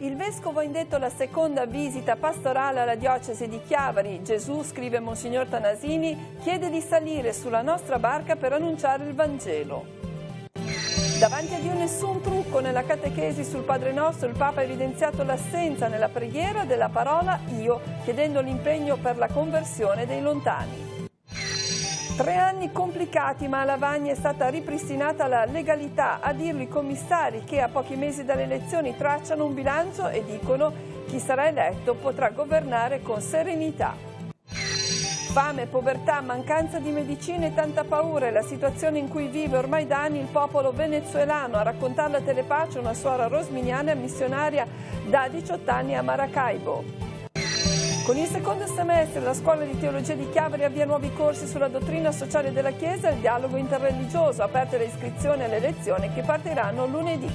Il Vescovo ha indetto la seconda visita pastorale alla diocesi di Chiavari. Gesù, scrive Monsignor Tanasini, chiede di salire sulla nostra barca per annunciare il Vangelo. Davanti a Dio nessun trucco nella catechesi sul Padre Nostro, il Papa ha evidenziato l'assenza nella preghiera della parola Io, chiedendo l'impegno per la conversione dei lontani. 3 anni complicati, ma a Lavagna è stata ripristinata la legalità, a dirlo i commissari che a pochi mesi dalle elezioni tracciano un bilancio e dicono chi sarà eletto potrà governare con serenità. Fame, povertà, mancanza di medicine e tanta paura è la situazione in cui vive ormai da anni il popolo venezuelano. A raccontarla a Telepace una suora rosminiana missionaria da 18 anni a Maracaibo. Con il secondo semestre la Scuola di Teologia di Chiavari avvia nuovi corsi sulla dottrina sociale della Chiesa e il dialogo interreligioso, aperte le iscrizioni alle lezioni che partiranno lunedì.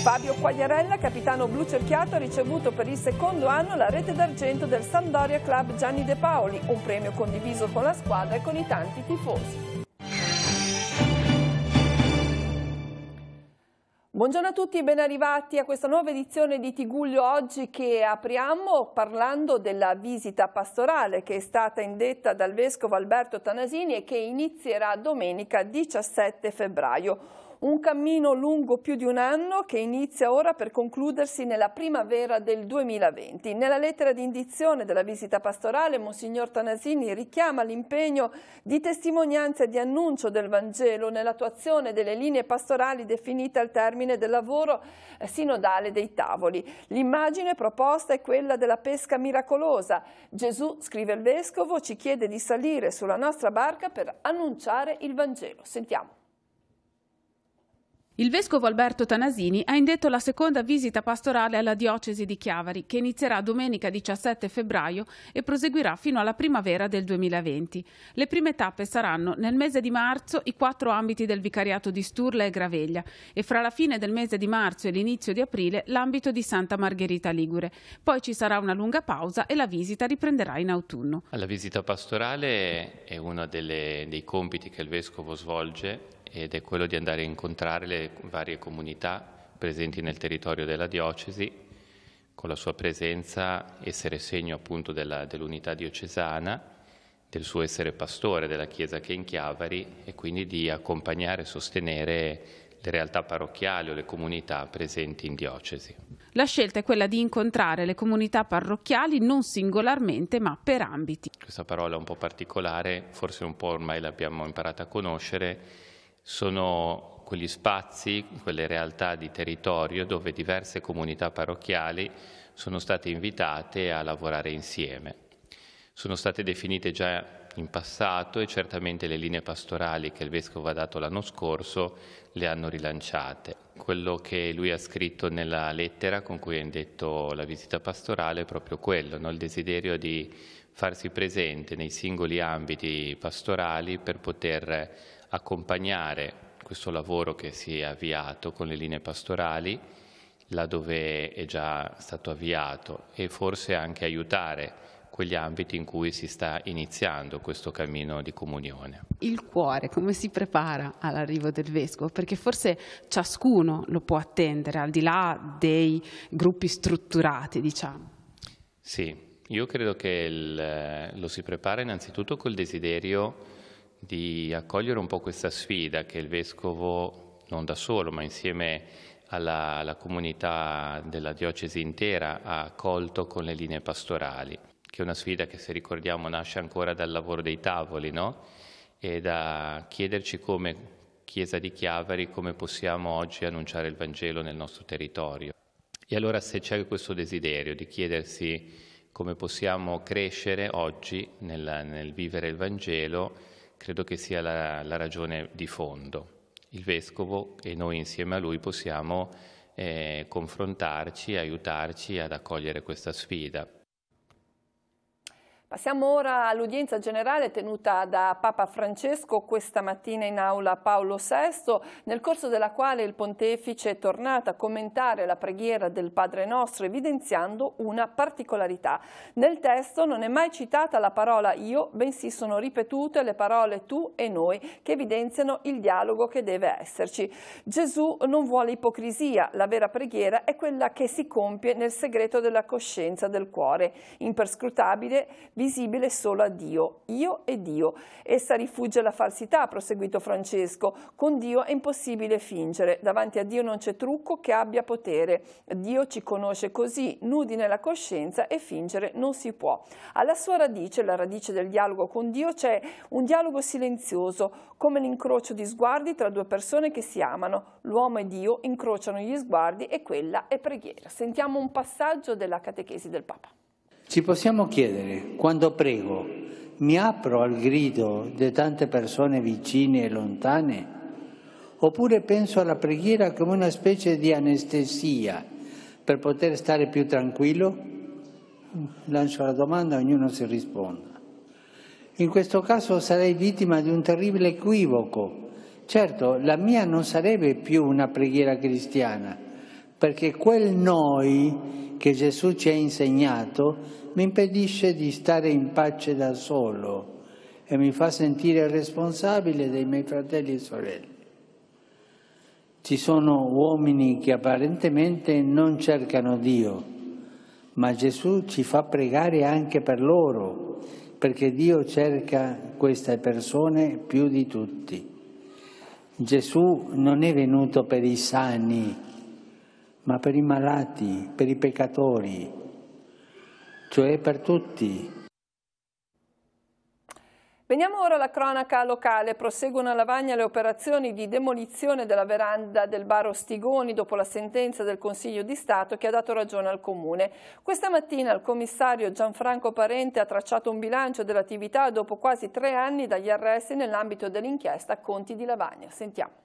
Fabio Quagliarella, capitano blu cerchiato, ha ricevuto per il secondo anno la rete d'argento del Sampdoria Club Gianni De Paoli, un premio condiviso con la squadra e con i tanti tifosi. Buongiorno a tutti e ben arrivati a questa nuova edizione di Tigullio Oggi, che apriamo parlando della visita pastorale che è stata indetta dal Vescovo Alberto Tanasini e che inizierà domenica 17 febbraio. Un cammino lungo più di un anno che inizia ora per concludersi nella primavera del 2020. Nella lettera di indizione della visita pastorale, Monsignor Tanasini richiama l'impegno di testimonianza e di annuncio del Vangelo nell'attuazione delle linee pastorali definite al termine del lavoro sinodale dei tavoli. L'immagine proposta è quella della pesca miracolosa. Gesù, scrive il Vescovo, ci chiede di salire sulla nostra barca per annunciare il Vangelo. Sentiamo. Il Vescovo Alberto Tanasini ha indetto la seconda visita pastorale alla diocesi di Chiavari, che inizierà domenica 17 febbraio e proseguirà fino alla primavera del 2020. Le prime tappe saranno nel mese di marzo i 4 ambiti del vicariato di Sturla e Graveglia e fra la fine del mese di marzo e l'inizio di aprile l'ambito di Santa Margherita Ligure. Poi ci sarà una lunga pausa e la visita riprenderà in autunno. La visita pastorale è uno dei compiti che il Vescovo svolge ed è quello di andare a incontrare le varie comunità presenti nel territorio della diocesi, con la sua presenza essere segno appunto dell'unità diocesana, del suo essere pastore della Chiesa che è in Chiavari e quindi di accompagnare e sostenere le realtà parrocchiali o le comunità presenti in diocesi. La scelta è quella di incontrare le comunità parrocchiali non singolarmente ma per ambiti. Questa parola è un po' particolare, forse un po' ormai l'abbiamo imparata a conoscere. Sono quegli spazi, quelle realtà di territorio dove diverse comunità parrocchiali sono state invitate a lavorare insieme. Sono state definite già in passato e certamente le linee pastorali che il Vescovo ha dato l'anno scorso le hanno rilanciate. Quello che lui ha scritto nella lettera con cui ha indetto la visita pastorale è proprio quello, no? Il desiderio di farsi presente nei singoli ambiti pastorali per poter accompagnare questo lavoro che si è avviato con le linee pastorali là dove è già stato avviato e forse anche aiutare quegli ambiti in cui si sta iniziando questo cammino di comunione. Il cuore, come si prepara all'arrivo del Vescovo? Perché forse ciascuno lo può attendere, al di là dei gruppi strutturati, diciamo. Sì, io credo che lo si prepara innanzitutto col desiderio di accogliere un po' questa sfida che il Vescovo, non da solo, ma insieme alla comunità della diocesi intera, ha accolto con le linee pastorali, che è una sfida che, se ricordiamo, nasce ancora dal lavoro dei tavoli, no? E da chiederci come Chiesa di Chiavari come possiamo oggi annunciare il Vangelo nel nostro territorio. E allora, se c'è questo desiderio di chiedersi come possiamo crescere oggi nel vivere il Vangelo, credo che sia la ragione di fondo. Il Vescovo e noi insieme a lui possiamo confrontarci, aiutarci ad accogliere questa sfida. Passiamo ora all'udienza generale tenuta da Papa Francesco questa mattina in aula Paolo VI, nel corso della quale il pontefice è tornato a commentare la preghiera del Padre Nostro, evidenziando una particolarità. Nel testo non è mai citata la parola io, bensì sono ripetute le parole tu e noi, che evidenziano il dialogo che deve esserci. Gesù non vuole ipocrisia, la vera preghiera è quella che si compie nel segreto della coscienza del cuore, imperscrutabile, visibile solo a Dio, io e Dio. Essa rifugge la falsità, ha proseguito Francesco. Con Dio è impossibile fingere, davanti a Dio non c'è trucco che abbia potere. Dio ci conosce così, nudi nella coscienza, e fingere non si può. Alla sua radice, la radice del dialogo con Dio, c'è un dialogo silenzioso, come l'incrocio di sguardi tra due persone che si amano. L'uomo e Dio incrociano gli sguardi e quella è preghiera. Sentiamo un passaggio della catechesi del Papa. Ci possiamo chiedere, quando prego, mi apro al grido di tante persone vicine e lontane? Oppure penso alla preghiera come una specie di anestesia per poter stare più tranquillo? Lancio la domanda, ognuno si risponda. In questo caso sarei vittima di un terribile equivoco. Certo, la mia non sarebbe più una preghiera cristiana, perché quel noi che Gesù ci ha insegnato mi impedisce di stare in pace da solo e mi fa sentire responsabile dei miei fratelli e sorelle. Ci sono uomini che apparentemente non cercano Dio, ma Gesù ci fa pregare anche per loro, perché Dio cerca queste persone più di tutti. Gesù non è venuto per i sani, ma per i malati, per i peccatori, cioè per tutti. Veniamo ora alla cronaca locale. Proseguono a Lavagna le operazioni di demolizione della veranda del bar Ostigoni dopo la sentenza del Consiglio di Stato che ha dato ragione al Comune. Questa mattina il commissario Gianfranco Parente ha tracciato un bilancio dell'attività dopo quasi 3 anni dagli arresti nell'ambito dell'inchiesta Conti di Lavagna. Sentiamo.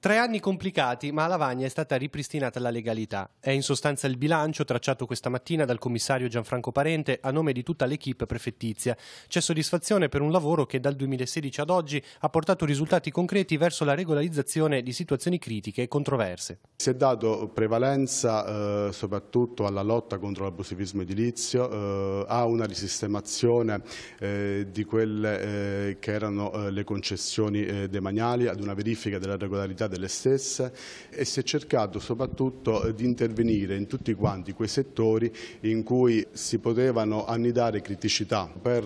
3 anni complicati, ma a Lavagna è stata ripristinata la legalità. È in sostanza il bilancio tracciato questa mattina dal commissario Gianfranco Parente a nome di tutta l'equipe prefettizia. C'è soddisfazione per un lavoro che dal 2016 ad oggi ha portato risultati concreti verso la regolarizzazione di situazioni critiche e controverse. Si è dato prevalenza soprattutto alla lotta contro l'abusivismo edilizio, a una risistemazione di quelle che erano le concessioni demaniali, ad una verifica della regolarità delle stesse, e si è cercato soprattutto di intervenire in tutti quanti quei settori in cui si potevano annidare criticità per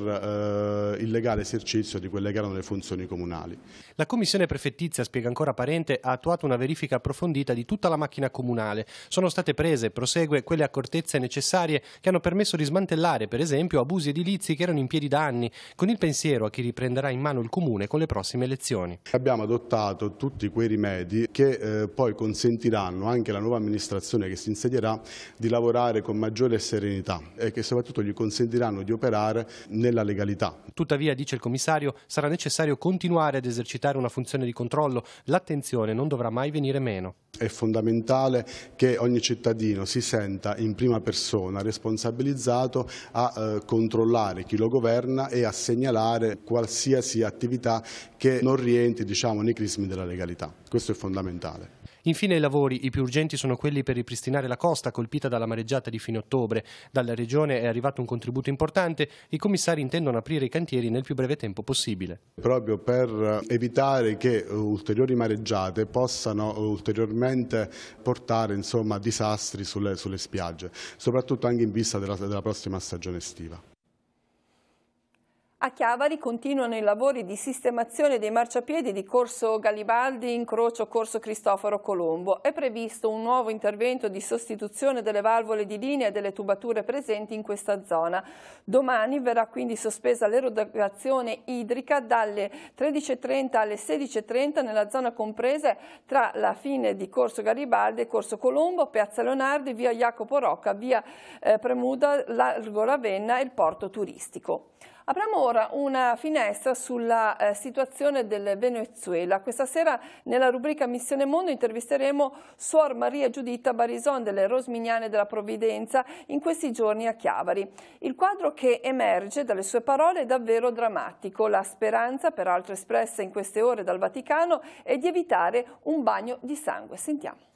il legale esercizio di quelle che erano le funzioni comunali. La commissione prefettizia, spiega ancora Parente, ha attuato una verifica approfondita di tutta la macchina comunale. Sono state prese, prosegue, quelle accortezze necessarie che hanno permesso di smantellare, per esempio, abusi edilizi che erano in piedi da anni, con il pensiero a chi riprenderà in mano il comune con le prossime elezioni. Abbiamo adottato tutti quei rimedi che poi consentiranno anche alla nuova amministrazione che si insedierà di lavorare con maggiore serenità e che soprattutto gli consentiranno di operare nella legalità. Tuttavia, dice il commissario, sarà necessario continuare ad esercitare una funzione di controllo. L'attenzione non dovrà mai venire meno. È fondamentale che ogni cittadino si senta in prima persona responsabilizzato a controllare chi lo governa e a segnalare qualsiasi attività che non rientri, nei crismi della legalità. Questo è fondamentale. Infine i lavori, i più urgenti sono quelli per ripristinare la costa colpita dalla mareggiata di fine ottobre. Dalla Regione è arrivato un contributo importante, i commissari intendono aprire i cantieri nel più breve tempo possibile. Proprio per evitare che ulteriori mareggiate possano ulteriormente portare disastri sulle spiagge, soprattutto anche in vista della prossima stagione estiva. A Chiavari continuano i lavori di sistemazione dei marciapiedi di Corso Garibaldi, incrocio Corso Cristoforo Colombo. È previsto un nuovo intervento di sostituzione delle valvole di linea e delle tubature presenti in questa zona. Domani verrà quindi sospesa l'erogazione idrica dalle 13:30 alle 16:30 nella zona compresa tra la fine di Corso Garibaldi e Corso Colombo, Piazza Leonardi, via Jacopo Rocca, via Premuda, Largo Ravenna e il porto turistico. Apriamo ora una finestra sulla situazione del Venezuela. Questa sera nella rubrica Missione Mondo intervisteremo Suor Maria Giuditta Barison delle Rosminiane della Provvidenza in questi giorni a Chiavari. Il quadro che emerge dalle sue parole è davvero drammatico. La speranza, peraltro espressa in queste ore dal Vaticano, è di evitare un bagno di sangue. Sentiamo.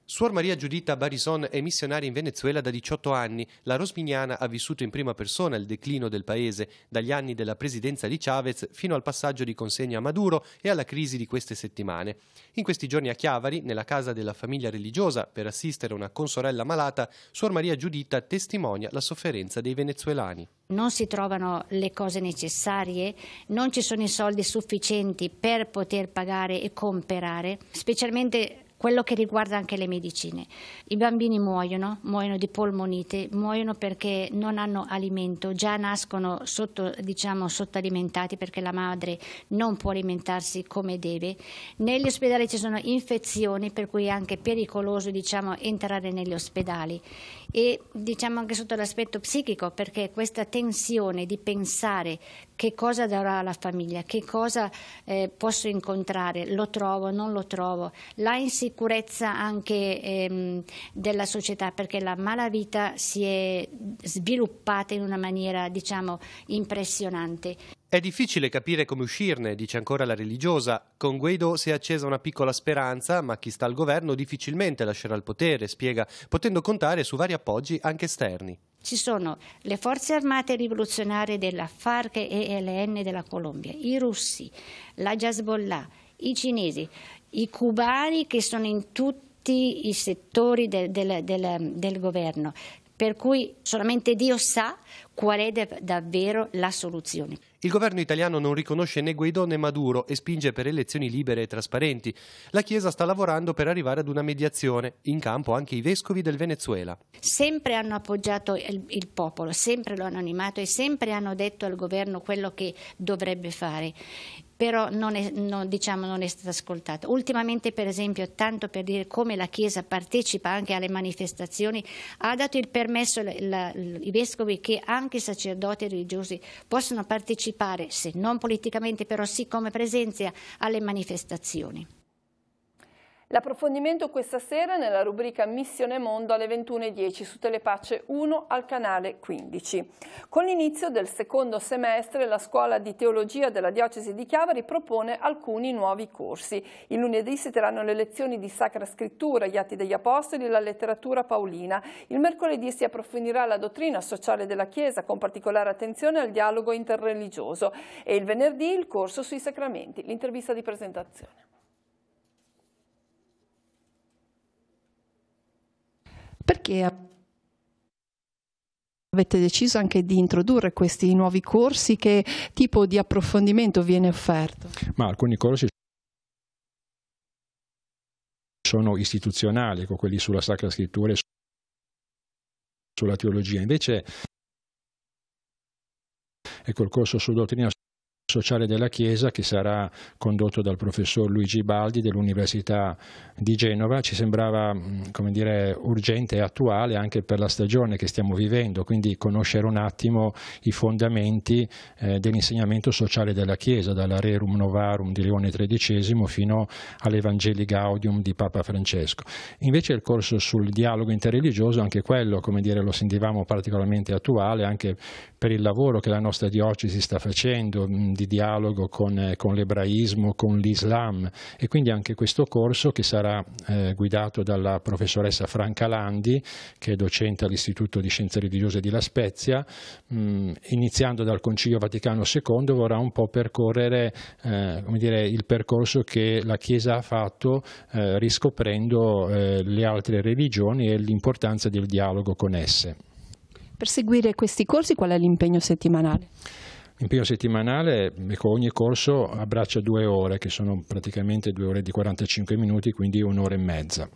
Suor Maria Giuditta Barison è missionaria in Venezuela da 18 anni. La Rosminiana ha vissuto in prima persona il declino del paese, dagli anni della presidenza di Chavez fino al passaggio di consegna a Maduro e alla crisi di queste settimane. In questi giorni a Chiavari, nella casa della famiglia religiosa, per assistere una consorella malata, Suor Maria Giuditta testimonia la sofferenza dei venezuelani. Non si trovano le cose necessarie, non ci sono i soldi sufficienti per poter pagare e comprare, specialmente quello che riguarda anche le medicine. I bambini muoiono di polmonite, muoiono perché non hanno alimento, già nascono sottolimentati perché la madre non può alimentarsi come deve. Negli ospedali ci sono infezioni, per cui è anche pericoloso entrare negli ospedali. E anche sotto l'aspetto psichico, perché questa tensione di pensare che cosa darà la famiglia, che cosa posso incontrare, lo trovo, non lo trovo, la insicurezza anche della società, perché la malavita si è sviluppata in una maniera impressionante. È difficile capire come uscirne, dice ancora la religiosa. Con Guaidó si è accesa una piccola speranza, ma chi sta al governo difficilmente lascerà il potere, spiega, potendo contare su vari appoggi anche esterni. Ci sono le forze armate rivoluzionarie della FARC e ELN della Colombia, i russi, la Hezbollah, i cinesi, i cubani che sono in tutti i settori del governo, per cui solamente Dio sa qual è davvero la soluzione. Il governo italiano non riconosce né Guaidó né Maduro e spinge per elezioni libere e trasparenti. La Chiesa sta lavorando per arrivare ad una mediazione, in campo anche i vescovi del Venezuela. Sempre hanno appoggiato il popolo, sempre lo hanno animato e sempre hanno detto al governo quello che dovrebbe fare. Però non è stato ascoltato. Ultimamente, per esempio, tanto per dire come la Chiesa partecipa anche alle manifestazioni, ha dato il permesso ai vescovi che anche i sacerdoti religiosi possono partecipare, se non politicamente, però sì come presenza alle manifestazioni. L'approfondimento questa sera nella rubrica Missione Mondo alle 21:10 su Telepace 1 al canale 15. Con l'inizio del secondo semestre la Scuola di Teologia della Diocesi di Chiavari propone alcuni nuovi corsi. Il lunedì si terranno le lezioni di Sacra Scrittura, gli Atti degli Apostoli e la letteratura paolina. Il mercoledì si approfondirà la dottrina sociale della Chiesa con particolare attenzione al dialogo interreligioso e il venerdì il corso sui sacramenti. L'intervista di presentazione. Perché avete deciso anche di introdurre questi nuovi corsi? Che tipo di approfondimento viene offerto? Ma alcuni corsi sono istituzionali, quelli sulla Sacra Scrittura e sulla teologia. Invece il corso su dottrina sociale della Chiesa, che sarà condotto dal professor Luigi Baldi dell'Università di Genova, ci sembrava urgente e attuale anche per la stagione che stiamo vivendo, quindi conoscere un attimo i fondamenti dell'insegnamento sociale della Chiesa, dalla Rerum Novarum di Leone XIII fino all'Evangelii Gaudium di Papa Francesco. Invece il corso sul dialogo interreligioso, anche quello lo sentivamo particolarmente attuale anche per il lavoro che la nostra diocesi sta facendo di dialogo con l'ebraismo, con l'Islam, e quindi anche questo corso, che sarà guidato dalla professoressa Franca Landi, che è docente all'Istituto di Scienze Religiose di La Spezia, iniziando dal Concilio Vaticano II, vorrà un po' percorrere il percorso che la Chiesa ha fatto riscoprendo le altre religioni e l'importanza del dialogo con esse. Per seguire questi corsi qual è l'impegno settimanale? L'impegno settimanale, ogni corso abbraccia 2 ore, che sono praticamente 2 ore di 45 minuti, quindi 1 ora e mezza.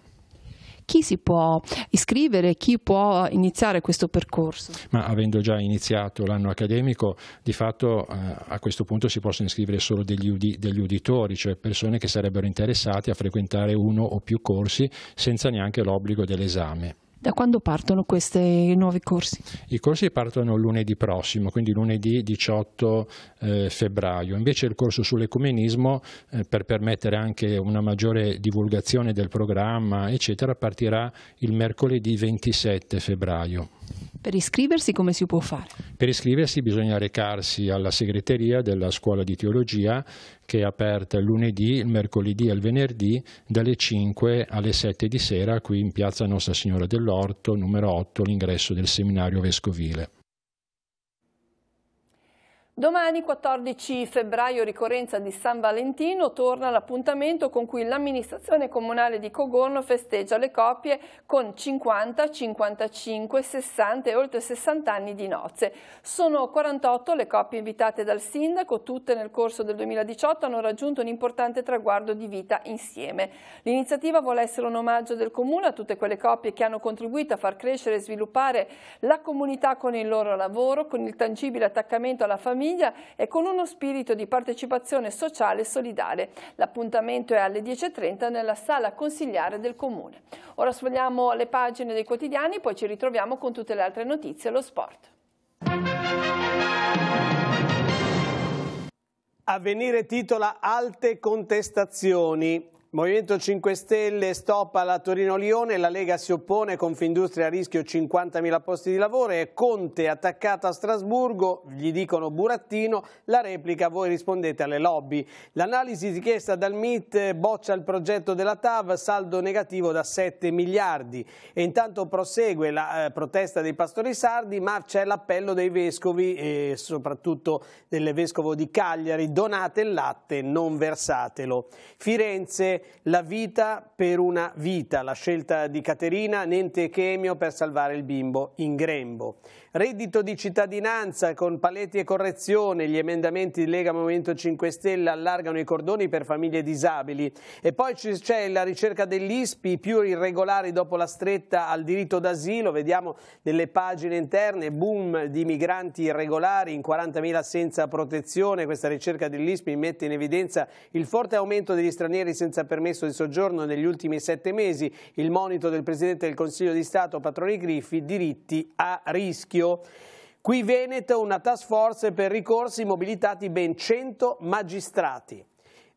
Chi si può iscrivere, chi può iniziare questo percorso? Ma avendo già iniziato l'anno accademico, di fatto a questo punto si possono iscrivere solo degli uditori, cioè persone che sarebbero interessate a frequentare uno o più corsi senza neanche l'obbligo dell'esame. Da quando partono questi nuovi corsi? I corsi partono lunedì prossimo, quindi lunedì 18 febbraio. Invece il corso sull'ecumenismo, per permettere anche una maggiore divulgazione del programma, eccetera, partirà il mercoledì 27 febbraio. Per iscriversi come si può fare? Per iscriversi bisogna recarsi alla segreteria della Scuola di Teologia, che è aperta il lunedì, il mercoledì e il venerdì dalle 5 alle 7 di sera qui in piazza Nostra Signora dell'Orto, numero 8, l'ingresso del seminario vescovile. Domani 14 febbraio, ricorrenza di San Valentino, torna l'appuntamento con cui l'amministrazione comunale di Cogorno festeggia le coppie con 50, 55, 60 e oltre 60 anni di nozze. Sono 48 le coppie invitate dal sindaco, tutte nel corso del 2018 hanno raggiunto un importante traguardo di vita insieme. L'iniziativa vuole essere un omaggio del comune a tutte quelle coppie che hanno contribuito a far crescere e sviluppare la comunità con il loro lavoro, con il tangibile attaccamento alla famiglia e con uno spirito di partecipazione sociale e solidale. L'appuntamento è alle 10:30 nella sala consigliare del Comune. Ora sfogliamo le pagine dei quotidiani, poi ci ritroviamo con tutte le altre notizie e lo sport. Avvenire titola alte contestazioni. Movimento 5 Stelle stop alla Torino-Lione, la Lega si oppone, Confindustria a rischio 50.000 posti di lavoro e Conte attaccato a Strasburgo, gli dicono burattino, la replica voi rispondete alle lobby. L'analisi richiesta dal MIT boccia il progetto della TAV, saldo negativo da 7 miliardi e intanto prosegue la protesta dei pastori sardi, ma c'è l'appello dei vescovi e soprattutto del vescovo di Cagliari, donate il latte, non versatelo. Firenze, la vita per una vita, la scelta di Caterina, niente chemio per salvare il bimbo in grembo. Reddito di cittadinanza con paletti e correzione, gli emendamenti di Lega Movimento 5 Stelle allargano i cordoni per famiglie disabili e poi c'è la ricerca dell'ISPI, più irregolari dopo la stretta al diritto d'asilo, vediamo nelle pagine interne, boom di migranti irregolari in 40.000 senza protezione, questa ricerca dell'ISPI mette in evidenza il forte aumento degli stranieri senza permesso di soggiorno negli ultimi 7 mesi, il monito del Presidente del Consiglio di Stato Patroni Griffi, diritti a rischio. Qui Veneto, una task force per ricorsi, mobilitati ben 100 magistrati.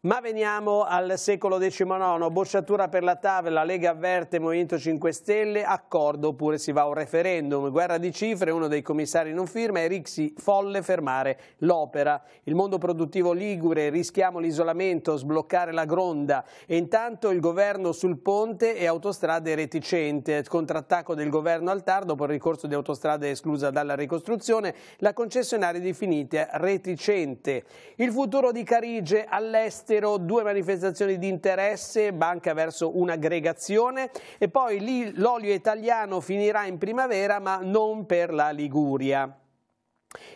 Ma veniamo al secolo XIX, bocciatura per la TAV, la Lega avverte, Movimento 5 Stelle, accordo oppure si va a un referendum, guerra di cifre, uno dei commissari non firma e Rixi folle fermare l'opera. Il mondo produttivo ligure, rischiamo l'isolamento, sbloccare la Gronda e intanto il governo sul ponte e autostrade reticente, contrattacco del governo al TAR dopo il ricorso di autostrade esclusa dalla ricostruzione, la concessionaria definita reticente. Il futuro di Carige all'estero, 2 manifestazioni di interesse, banca verso un'aggregazione e poi l'olio italiano finirà in primavera ma non per la Liguria.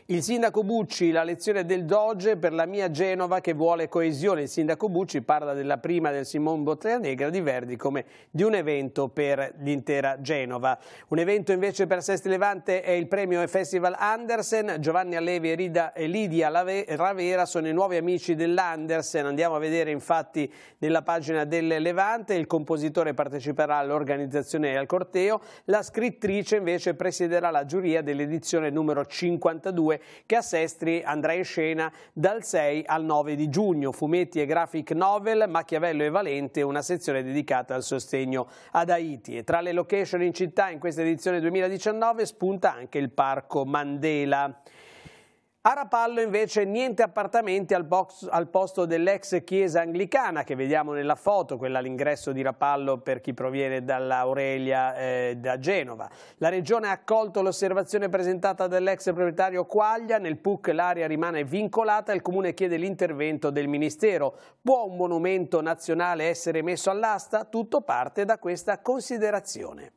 Il sindaco Bucci, la lezione del Doge per la mia Genova che vuole coesione. Il sindaco Bucci parla della prima del Simone Bottiglianegra di Verdi come di un evento per l'intera Genova. Un evento invece per Sesti Levante è il premio Festival Andersen. Giovanni Allevi e Lidia Ravera sono i nuovi amici dell'Andersen. Andiamo a vedere infatti nella pagina del Levante. Il compositore parteciperà all'organizzazione e al corteo. La scrittrice invece presiederà la giuria dell'edizione numero 52 che a Sestri andrà in scena dal 6 al 9 di giugno. Fumetti e graphic novel, Machiavello e Valente, una sezione dedicata al sostegno ad Haiti. E tra le location in città in questa edizione 2019 spunta anche il Parco Mandela. A Rapallo invece niente appartamenti al posto dell'ex chiesa anglicana che vediamo nella foto, quella all'ingresso di Rapallo per chi proviene dall'Aurelia da Genova. La Regione ha accolto l'osservazione presentata dall'ex proprietario Quaglia, nel PUC l'area rimane vincolata e il Comune chiede l'intervento del Ministero. Può un monumento nazionale essere messo all'asta? Tutto parte da questa considerazione.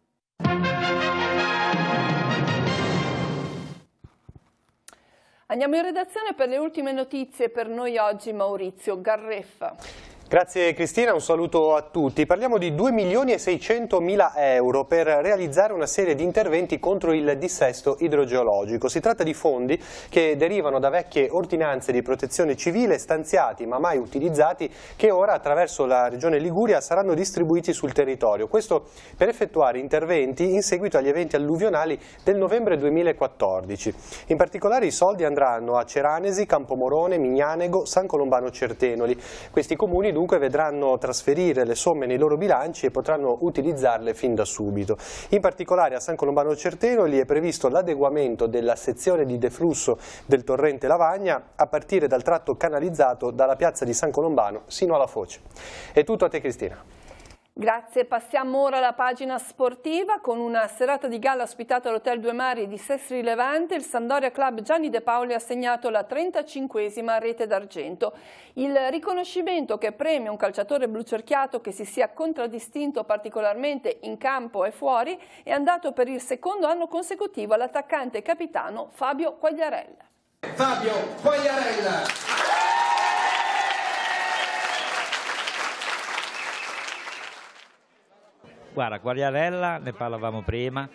Andiamo in redazione per le ultime notizie. Per noi oggi Maurizio Garreffa. Grazie Cristina, un saluto a tutti. Parliamo di 2.600.000 euro per realizzare una serie di interventi contro il dissesto idrogeologico. Si tratta di fondi che derivano da vecchie ordinanze di protezione civile stanziati ma mai utilizzati, che ora attraverso la Regione Liguria saranno distribuiti sul territorio. Questo per effettuare interventi in seguito agli eventi alluvionali del novembre 2014. In particolare i soldi andranno a Ceranesi, Campomorone, Mignanego, San Colombano Certenoli. Questi comuni dunque vedranno trasferire le somme nei loro bilanci e potranno utilizzarle fin da subito. In particolare a San Colombano Certenoli è previsto l'adeguamento della sezione di deflusso del torrente Lavagna a partire dal tratto canalizzato dalla piazza di San Colombano sino alla foce. È tutto, a te Cristina. Grazie, passiamo ora alla pagina sportiva. Con una serata di gala ospitata all'Hotel Due Mari di Sestri Levante, il Sampdoria Club Gianni De Paoli ha segnato la 35esima rete d'argento. Il riconoscimento che premia un calciatore blucerchiato che si sia contraddistinto particolarmente in campo e fuori è andato per il secondo anno consecutivo all'attaccante capitano Fabio Quagliarella. Fabio Quagliarella! Guarda, Quagliarella, ne parlavamo prima,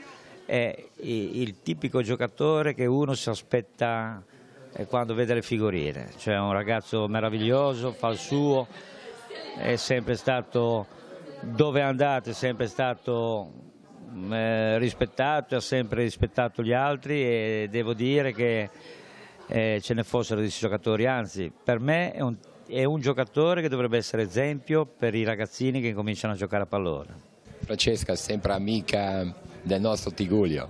è il tipico giocatore che uno si aspetta quando vede le figurine, cioè un ragazzo meraviglioso, fa il suo, è sempre stato, dove è andato, è sempre stato rispettato, ha sempre rispettato gli altri, e devo dire che ce ne fossero dei giocatori, anzi per me è un giocatore che dovrebbe essere esempio per i ragazzini che cominciano a giocare a pallone. Francesca è sempre amica del nostro Tigullio.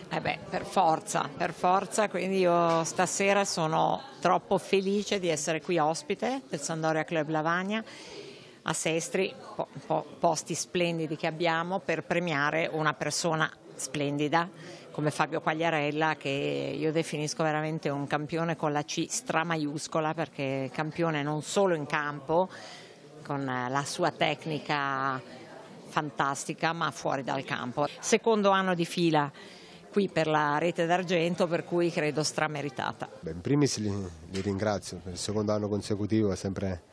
Per forza, quindi io stasera sono troppo felice di essere qui ospite del Sampdoria Club Lavagna a Sestri, posti splendidi che abbiamo per premiare una persona splendida come Fabio Quagliarella, che io definisco veramente un campione con la C stramaiuscola, perché campione non solo in campo con la sua tecnica fantastica, ma fuori dal campo. Secondo anno di fila qui per la rete d'argento, per cui credo strameritata. In primis li ringrazio per il secondo anno consecutivo, è sempre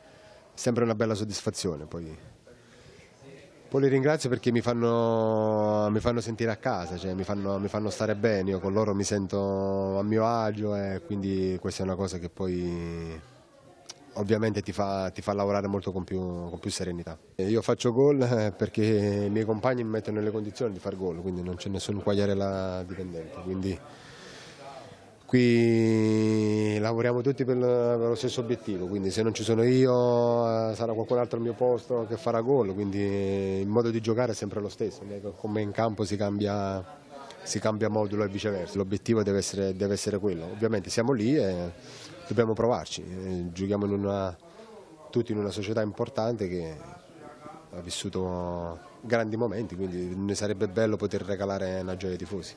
una bella soddisfazione. Poi li ringrazio perché mi fanno sentire a casa, cioè mi fanno stare bene, io con loro mi sento a mio agio, e quindi questa è una cosa che poi ovviamente ti fa lavorare molto con più serenità. Io faccio gol perché i miei compagni mi mettono nelle condizioni di far gol, quindi non c'è nessun Quagliarella dipendente. Quindi qui lavoriamo tutti per lo stesso obiettivo, quindi se non ci sono io sarà qualcun altro al mio posto che farà gol, quindi il modo di giocare è sempre lo stesso, come in campo si cambia modulo e viceversa. L'obiettivo deve essere quello. Ovviamente siamo lì e dobbiamo provarci. Giochiamo tutti in una società importante che ha vissuto grandi momenti, quindi ne sarebbe bello poter regalare una gioia ai tifosi.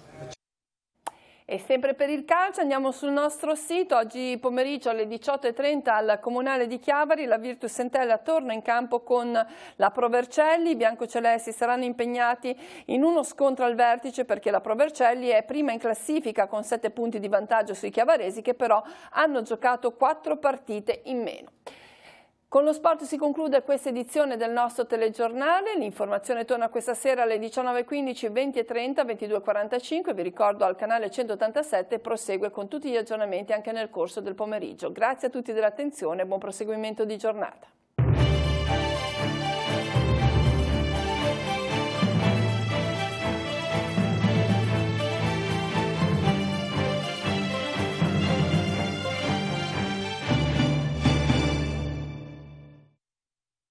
E sempre per il calcio andiamo sul nostro sito. Oggi pomeriggio alle 18:30 al Comunale di Chiavari la Virtus Entella torna in campo con la Pro Vercelli. I biancocelesti saranno impegnati in uno scontro al vertice, perché la Pro Vercelli è prima in classifica con 7 punti di vantaggio sui chiavaresi, che però hanno giocato 4 partite in meno. Con lo sport si conclude questa edizione del nostro telegiornale. L'informazione torna questa sera alle 19:15, 20:30, 22:45. Vi ricordo al canale 187 prosegue con tutti gli aggiornamenti anche nel corso del pomeriggio. Grazie a tutti dell'attenzione e buon proseguimento di giornata.